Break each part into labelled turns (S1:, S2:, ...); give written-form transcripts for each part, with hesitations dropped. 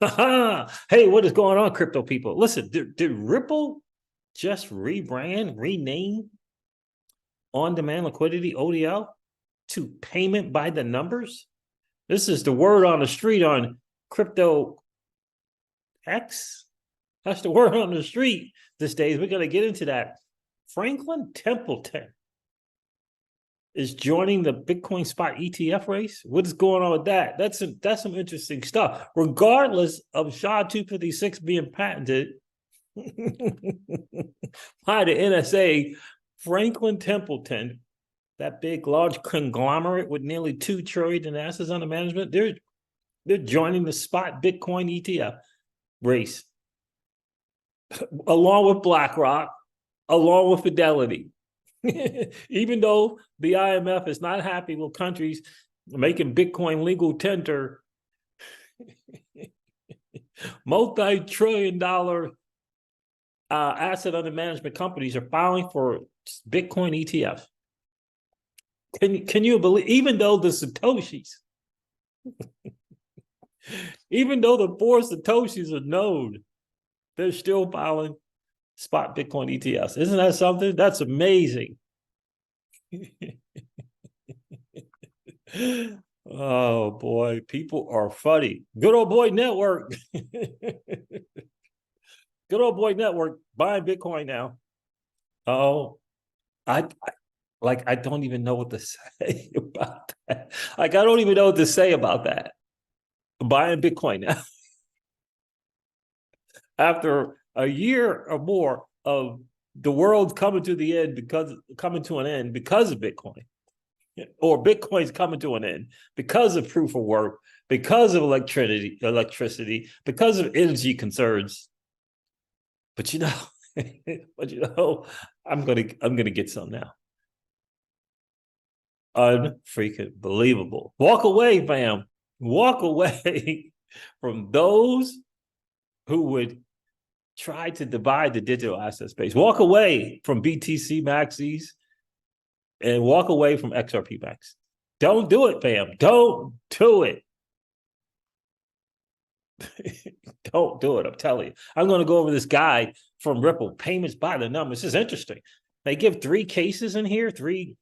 S1: Hey, what is going on, crypto people? Listen, did Ripple just rebrand, rename On Demand Liquidity ODL to payment by the numbers? This is the word on the street on crypto X. That's the word on the street these days. We're going to get into that. Franklin Templeton is joining the Bitcoin spot ETF race. What is going on with that? That's some interesting stuff. Regardless of SHA-256 being patented by the NSA, Franklin Templeton, that big, large conglomerate with nearly $2 trillion in assets under management, they're joining the spot Bitcoin ETF race, along with BlackRock, along with Fidelity. Even though the IMF is not happy with countries making Bitcoin legal tender, multi-trillion-dollar asset under management companies are filing for Bitcoin ETFs. Can you believe? Even though the Satoshis, even though the 4 Satoshis are known, they're still filing spot Bitcoin ETFs. Isn't that something? That's amazing. Oh boy, people are funny. Good old boy network. Good old boy network buying Bitcoin now. Oh, I I don't even know what to say about that. Like, I don't even know what to say about that. Buying Bitcoin now. After a year or more of the world coming to the end coming to an end because of Bitcoin, or Bitcoin's coming to an end because of proof of work, because of electricity, because of energy concerns. But I'm gonna get some now. Unfreaking believable. Walk away, fam. Walk away from those who would try to divide the digital asset space. Walk away from BTC maxis and walk away from XRP max. Don't do it, fam. Don't do it. Don't do it. I'm telling you. I'm going to go over this guide from Ripple, payments by the numbers. This is interesting. They give 3 cases in here, 3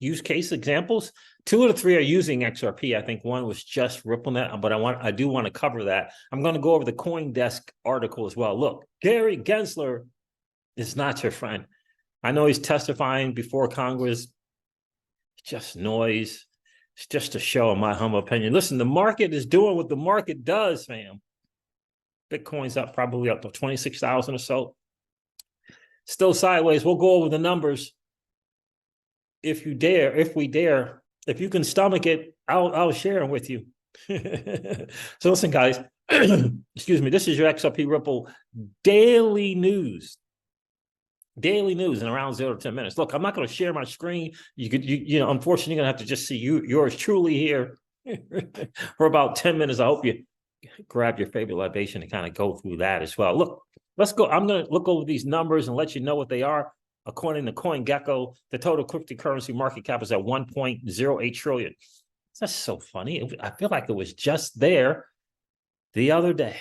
S1: use case examples. 2 of the 3 are using XRP. I think one was just RippleNet, but I do want to cover that. I'm going to go over the CoinDesk article as well. Look, Gary Gensler is not your friend. I know he's testifying before Congress. It's just noise. It's just a show, in my humble opinion. Listen, the market is doing what the market does, fam. Bitcoin's up, probably up to 26,000 or so. Still sideways. We'll go over the numbers. If we dare, if you can stomach it, I'll share them with you. So listen, guys, excuse me, this is your XRP Ripple daily news. Daily news in around 0 to 10 minutes. Look, I'm not going to share my screen. You know, unfortunately, you're going to have to just see yours truly here for about 10 minutes. I hope you grab your favorite libation and kind of go through that as well. Look, let's go. I'm going to look over these numbers and let you know what they are. According to CoinGecko, the total cryptocurrency market cap is at 1.08 trillion. That's so funny. I feel like it was just there the other day.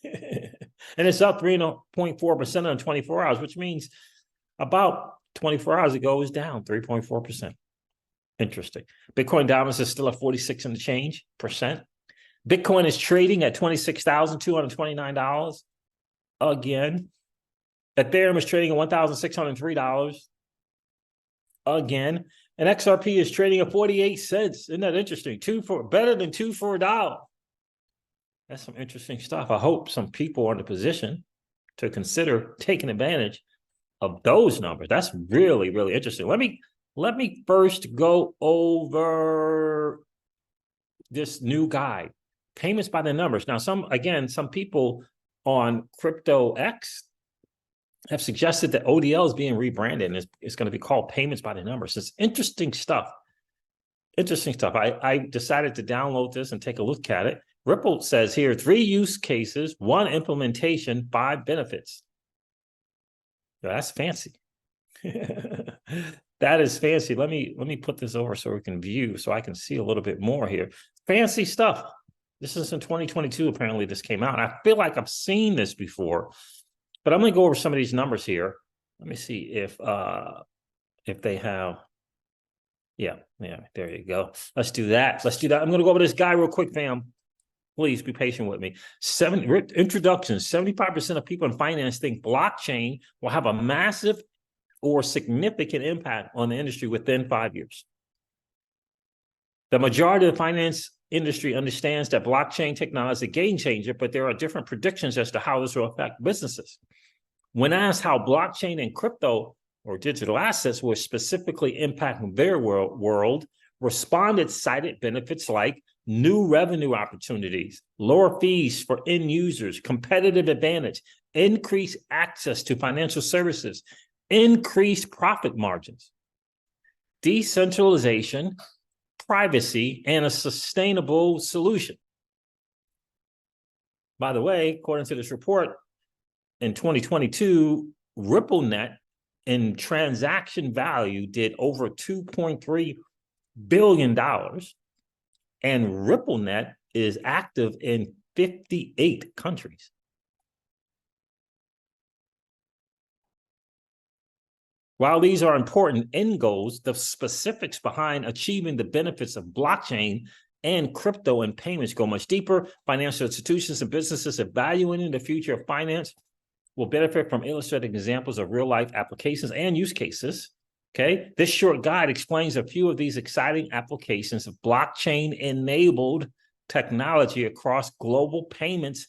S1: And it's up 3.4% on 24 hours, which means about 24 hours ago it was down 3.4%. Interesting. Bitcoin dominance is still at 46 and change percent. Bitcoin is trading at $26,229 again. Ethereum is trading at $1,603 again. And XRP is trading at 48 cents. Isn't that interesting? Better than 2 for $1. That's some interesting stuff. I hope some people are in a position to consider taking advantage of those numbers. That's really, really interesting. Let me first go over this new guide, payments by the numbers. Now, some people on Crypto X have suggested that ODL is being rebranded and it's going to be called payments by the numbers. It's interesting stuff. Interesting stuff. I decided to download this and take a look at it. Ripple says here, 3 use cases, 1 implementation, 5 benefits. That's fancy. That is fancy. Let me put this over so we can view, so I can see a little bit more here. Fancy stuff. This is in 2022, apparently this came out. I feel like I've seen this before, but I'm going to go over some of these numbers here. Let me see if they have, yeah, there you go. Let's do that. I'm going to go over this guy real quick, fam. Please be patient with me. Introduction, 75% of people in finance think blockchain will have a massive or significant impact on the industry within 5 years. The majority of the finance industry understands that blockchain technology is a game changer, but there are different predictions as to how this will affect businesses. When asked how blockchain and crypto or digital assets will specifically impact their world, respondents cited benefits like new revenue opportunities, lower fees for end users, competitive advantage, increased access to financial services, increased profit margins, decentralization, privacy, and a sustainable solution. By the way, according to this report, in 2022, RippleNet in transaction value did over $2.3 billion, and RippleNet is active in 58 countries. While these are important end goals, the specifics behind achieving the benefits of blockchain and crypto and payments go much deeper. Financial institutions and businesses evaluating the future of finance will benefit from illustrating examples of real-life applications and use cases. Okay, this short guide explains a few of these exciting applications of blockchain-enabled technology across global payments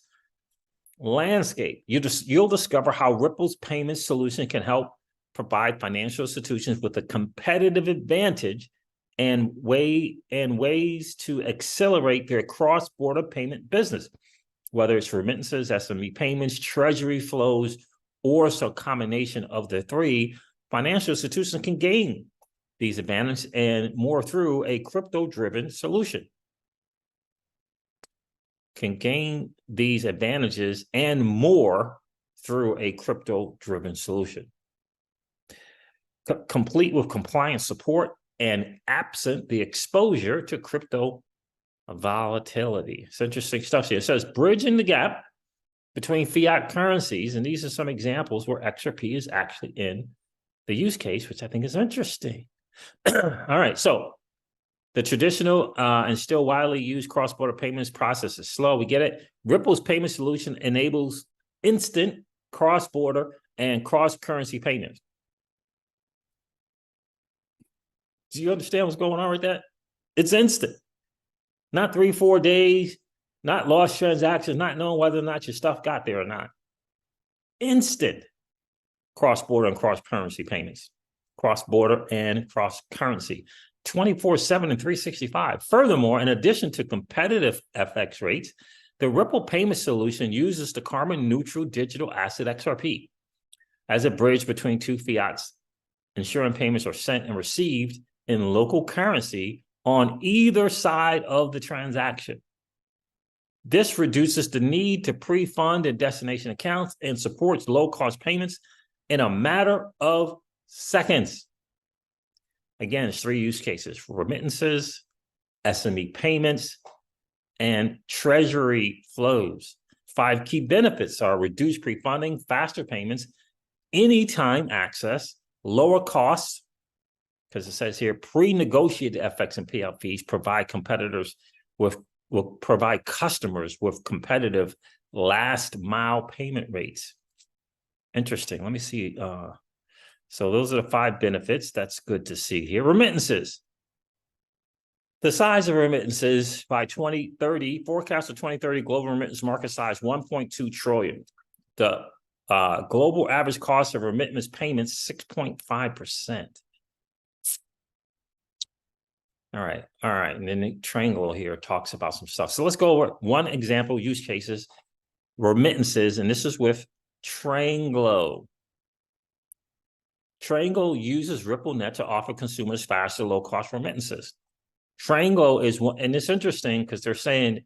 S1: landscape. You'll discover how Ripple's payment solution can help provide financial institutions with a competitive advantage and ways to accelerate their cross-border payment business, whether it's remittances, SME payments, treasury flows, or some combination of the three. Financial institutions can gain these advantages and more through a crypto-driven solution. Can gain these advantages and more through a crypto-driven solution. Complete with compliance support and absent the exposure to crypto volatility. It's interesting stuff here. It says bridging the gap between fiat currencies, and these are some examples where XRP is actually in the use case, which I think is interesting. All right, so the traditional and still widely used cross-border payments process is slow. We get it. Ripple's payment solution enables instant cross-border and cross-currency payments. Do you understand what's going on with that? It's instant. Not 3-4 days, not lost transactions, not knowing whether or not your stuff got there or not. Instant cross-border and cross-currency payments. Cross-border and cross-currency. 24/7 and 365. Furthermore, in addition to competitive FX rates, the Ripple payment solution uses the carbon-neutral digital asset XRP as a bridge between two fiats, ensuring payments are sent and received in local currency on either side of the transaction. This reduces the need to pre-fund in destination accounts and supports low-cost payments in a matter of seconds. Again, it's 3 use cases: remittances, SME payments, and treasury flows. 5 key benefits are reduced pre-funding, faster payments, anytime access, lower costs, because it says here pre-negotiated FX and payout fees provide will provide customers with competitive last mile payment rates. Interesting. Let me see. So those are the 5 benefits. That's good to see here. Remittances. The size of remittances by 2030, forecast of 2030, global remittance market size 1.2 trillion. The global average cost of remittance payments 6.5%. All right. And then the triangle here talks about some stuff. So let's go over one example use cases, remittances, and this is with Tranglo. Tranglo uses RippleNet to offer consumers faster, low-cost remittances. Tranglo is one, and it's interesting because they're saying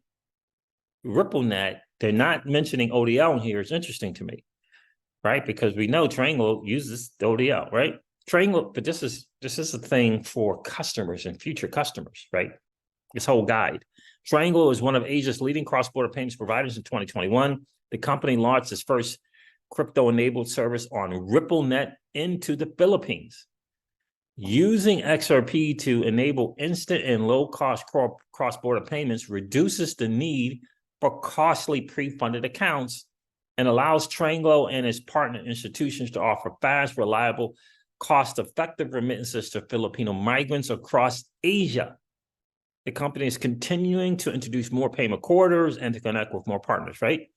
S1: RippleNet, they're not mentioning ODL in here. It's interesting to me, right? Because we know Tranglo uses the ODL, right? Tranglo, but this is a thing for customers and future customers, right? This whole guide. Triangle is one of Asia's leading cross-border payments providers in 2021. The company launched its first crypto-enabled service on RippleNet into the Philippines. Using XRP to enable instant and low-cost cross-border payments reduces the need for costly pre-funded accounts and allows Triangle and its partner institutions to offer fast, reliable, cost-effective remittances to Filipino migrants across Asia. The company is continuing to introduce more payment corridors and to connect with more partners, right?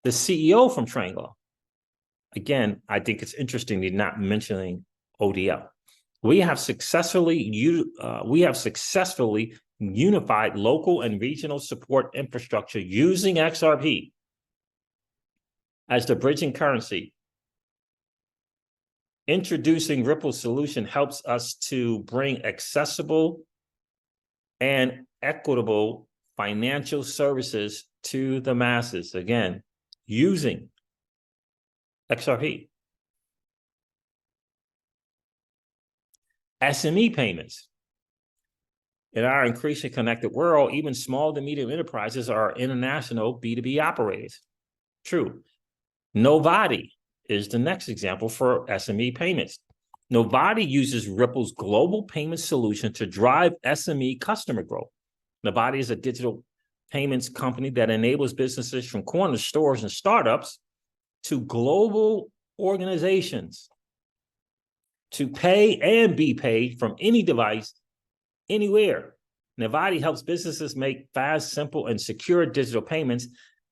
S1: The CEO from Triangle, again, I think it's interesting they're not mentioning ODL. We have successfully unified local and regional support infrastructure using XRP as the bridging currency. Introducing Ripple solution helps us to bring accessible and equitable financial services to the masses. Again, using XRP. SME payments. In our increasingly connected world, even small to medium enterprises are international B2B operators. True. Novati is the next example for SME payments. Novati uses Ripple's global payment solution to drive SME customer growth. Novati is a digital payments company that enables businesses from corner stores and startups to global organizations to pay and be paid from any device, anywhere. Novati helps businesses make fast, simple, and secure digital payments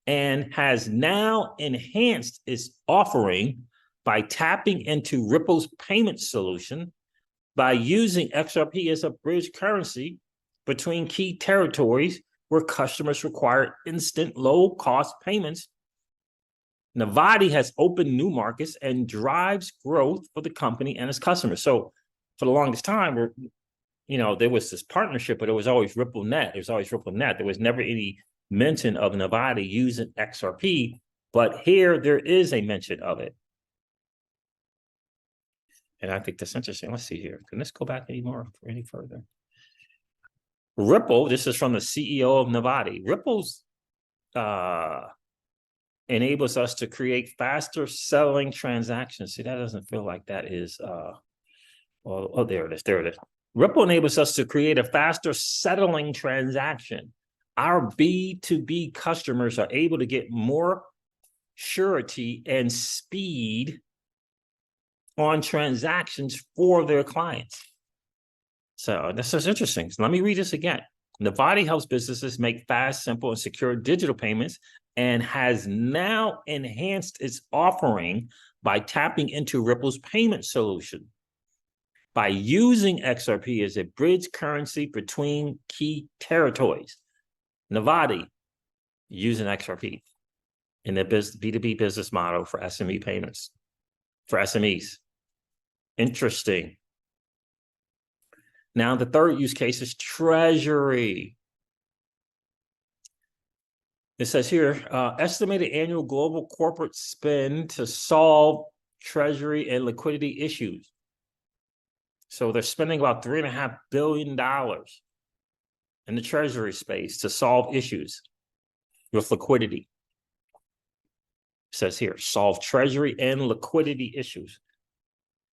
S1: and has now enhanced its offering by tapping into Ripple's payment solution by using XRP as a bridge currency between key territories where customers require instant, low-cost payments. Novati has opened new markets and drives growth for the company and its customers. So for the longest time, there was this partnership, but it was always RippleNet. It was always RippleNet. There was never any mention of Novati using XRP, but here there is a mention of it. And I think that's interesting. Let's see here. Can this go back any further? Ripple, this is from the CEO of Novati. Ripple's enables us to create faster settling transactions. See, that doesn't feel like that is, there it is. Ripple enables us to create a faster settling transaction. Our B2B customers are able to get more surety and speed on transactions for their clients. So this is interesting. So let me read this again. Novati helps businesses make fast, simple, and secure digital payments and has now enhanced its offering by tapping into Ripple's payment solution by using XRP as a bridge currency between key territories. Novati using XRP in their B2B business model for SME payments, for SMEs. Interesting. Now, the third use case is treasury. It says here, estimated annual global corporate spend to solve treasury and liquidity issues. So they're spending about $3.5 billion in the treasury space to solve issues with liquidity. It says here, solve treasury and liquidity issues.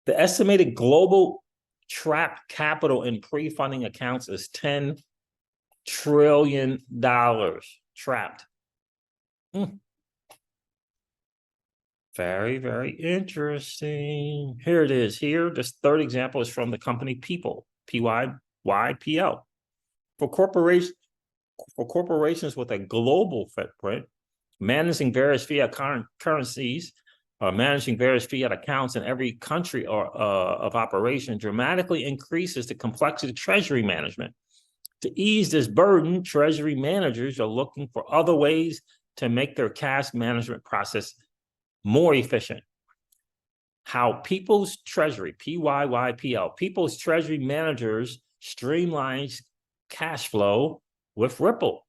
S1: The estimated global trapped capital in pre-funding accounts is $10 trillion trapped. Very, very interesting. Here it is. Here, this third example is from the company People, P-Y-Y-P-L. For corporations with a global footprint, managing various fiat currencies, managing various fiat accounts in every country of operation dramatically increases the complexity of treasury management. To ease this burden, treasury managers are looking for other ways to make their cash management process more efficient. How People's Treasury, P-Y-Y-P-L, People's Treasury Managers streamlines cash flow with Ripple.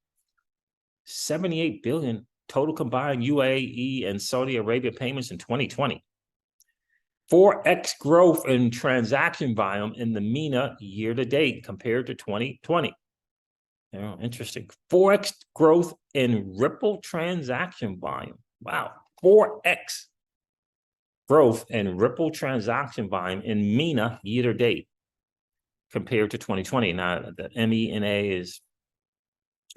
S1: 78 billion total combined UAE and Saudi Arabia payments in 2020. 4x growth in transaction volume in the MENA year to date compared to 2020. Interesting. 4x growth in Ripple transaction volume. Wow. 4x growth in Ripple transaction volume in MENA year to date compared to 2020. Now, the MENA is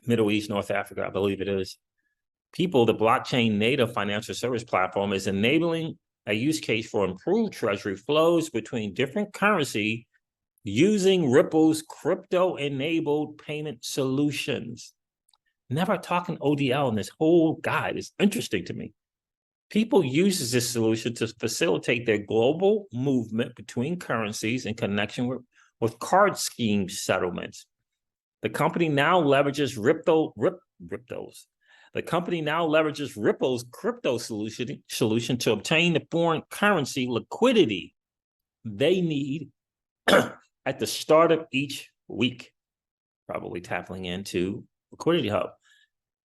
S1: Middle East, North Africa, I believe it is. People, the blockchain native financial service platform is enabling a use case for improved treasury flows between different currency using Ripple's crypto-enabled payment solutions. Never talking ODL in this whole guide. It's interesting to me. People uses this solution to facilitate their global movement between currencies in connection with card scheme settlements. The company now leverages Ripple's crypto solution to obtain the foreign currency liquidity they need at the start of each week, probably tapping into Liquidity Hub.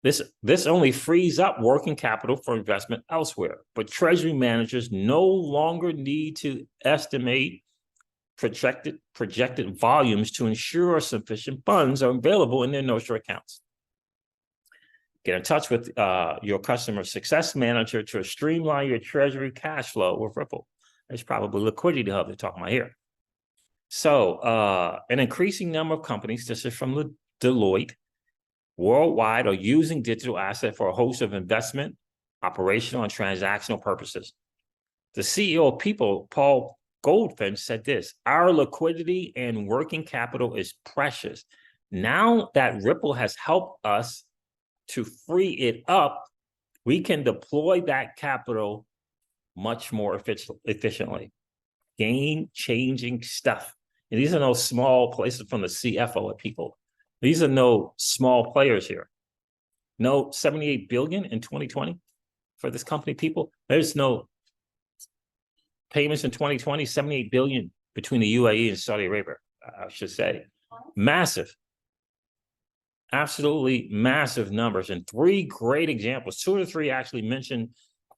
S1: This only frees up working capital for investment elsewhere, but treasury managers no longer need to estimate projected volumes to ensure sufficient funds are available in their Nostra accounts. Get in touch with your customer success manager to streamline your treasury cash flow with Ripple. It's probably Liquidity Hub they're talking about here. So an increasing number of companies, this is from Deloitte, worldwide are using digital asset for a host of investment, operational, and transactional purposes. The CEO of People, Paul Goldfinch, said this: our liquidity and working capital is precious. Now that Ripple has helped us to free it up, we can deploy that capital much more efficiently. Game-changing stuff. And these are no small places from the CFO at People. These are no small players here. No 78 billion in 2020 for this company, People. There's no payments in 2020, 78 billion between the UAE and Saudi Arabia, I should say. Massive. Absolutely massive numbers. And 3 great examples. 2 of the 3 actually mentioned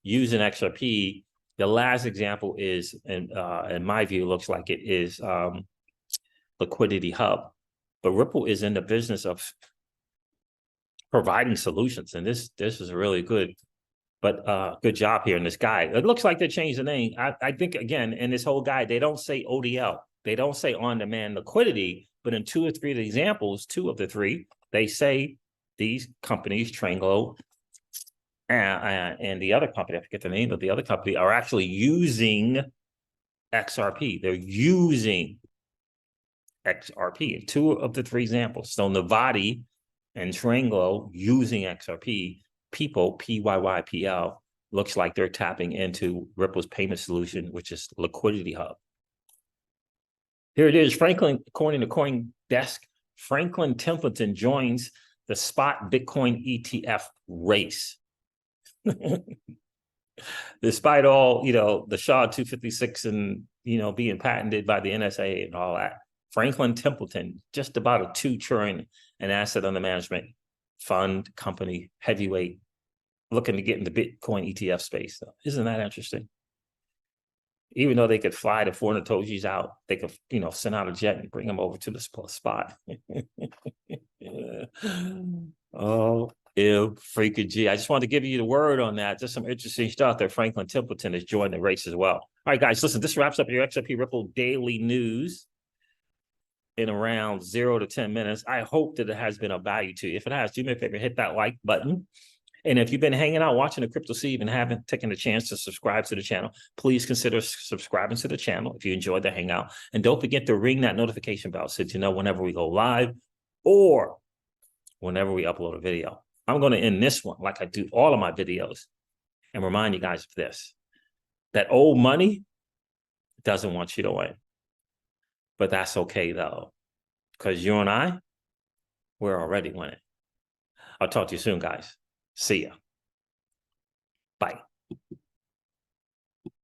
S1: using XRP. The last example is, in my view, looks like it is Liquidity Hub. But Ripple is in the business of providing solutions, and this is really good. But good job here in this guide. It looks like they changed the name. I think, again, in this whole guide, they don't say ODL. They don't say on-demand liquidity, but in 2 or 3 of the examples, 2 of the 3, they say these companies, Tranglo and the other company, I forget the name of the other company, are actually using XRP. They're using XRP in 2 of the 3 examples. So Novati and Tranglo using XRP. People, PYYPL, looks like they're tapping into Ripple's payment solution, which is Liquidity Hub. Here it is. Franklin, according to CoinDesk, Franklin Templeton joins the spot Bitcoin ETF race. Despite all, the SHA-256 and, being patented by the NSA and all that, Franklin Templeton, just about a $2 trillion in asset under management fund company, heavyweight, looking to get into Bitcoin ETF space. So isn't that interesting? Even though they could fly the 400 Tojis out, they could, send out a jet and bring them over to the spot. Oh, freaking G. I just wanted to give you the word on that. Just some interesting stuff that Franklin Templeton has joined the race as well. All right, guys, listen, this wraps up your XRP Ripple daily news in around 0 to 10 minutes. I hope that it has been of value to you. If it has, do me a favor, hit that like button. And if you've been hanging out watching the Crypto Steve and haven't taken the chance to subscribe to the channel, please consider subscribing to the channel if you enjoyed the hangout. And don't forget to ring that notification bell so that you know whenever we go live or whenever we upload a video. I'm going to end this one like I do all of my videos and remind you guys of this: that old money doesn't want you to win. But that's okay, though, because you and I, we're already winning. I'll talk to you soon, guys. See ya.